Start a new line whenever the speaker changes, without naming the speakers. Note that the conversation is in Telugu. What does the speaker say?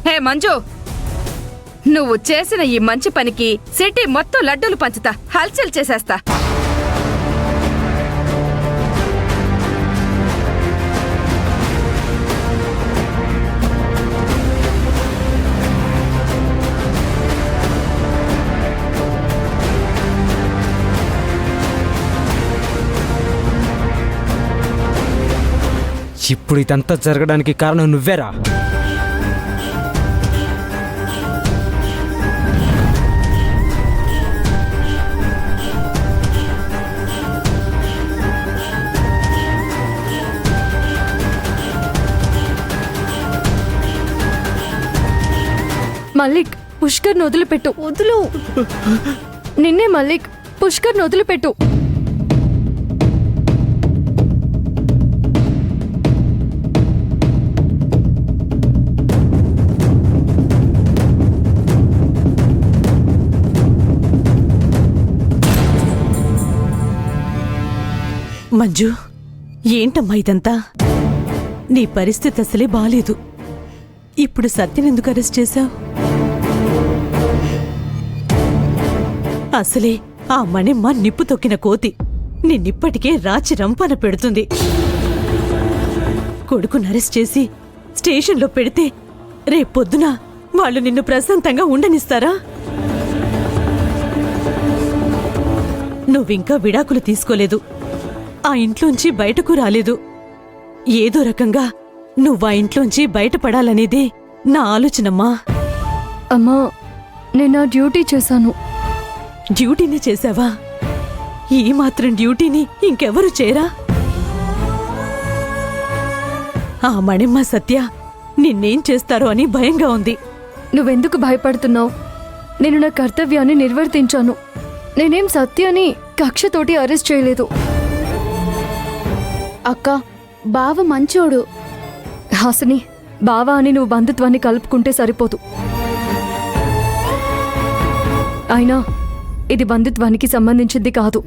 హే మంజు, నువ్వు చేసిన ఈ మంచి పనికి సిటీ మొత్తం లడ్డూలు పంచుతా, హల్చల్ చేసేస్తా.
ఇప్పుడు ఇదంతా జరగడానికి కారణం నువ్వేరా?
మల్లిక్, పుష్కర్ను వదిలిపెట్టు. వదులు. నిన్నే మల్లిక్, పుష్కర్ను వదిలిపెట్టు.
మంజు, ఏంటమ్మా ఇదంతా? నీ పరిస్థితి అసలే బాలేదు. ఇప్పుడు సత్యనెందుకు అరెస్ట్ చేశావు? అసలే ఆ మణిమ్మ నిప్పు తొక్కిన కోతి నిన్నిప్పటికే రాచి రంపన పెడుతుంది. కొడుకును అరెస్ట్ చేసి స్టేషన్లో పెడితే రేపొద్దున వాళ్ళు నిన్ను ప్రశాంతంగా ఉండనిస్తారా? నువ్వింకా విడాకులు తీసుకోలేదు, ఆ ఇంట్లోంచి బయటకు రాలేదు. ఏదో రకంగా నువ్వా ఇంట్లోంచి బయటపడాలనేదే నా ఆలోచనమ్మా.
అమ్మా, నేను నా డ్యూటీ చేశాను.
డ్యూటీని చేశావా? ఈ మాత్రం డ్యూటీని ఇంకెవరు చేయరా? ఆ మణిమ్మ సత్య నిన్నేం చేస్తారో అని భయంగా ఉంది.
నువ్వెందుకు భయపడుతున్నావు? నేను నా కర్తవ్యాన్ని నిర్వర్తించాను. నేనేం సత్యాన్ని కక్షతోటి అరెస్ట్ చేయలేదు.
అక్క, బావ మంచోడు.
హాసిని, బావా అని నువ్వు బంధుత్వాన్ని కలుపుకుంటే సరిపోదు. అయినా ఇది బంధుత్వానికి సంబంధించింది కాదు.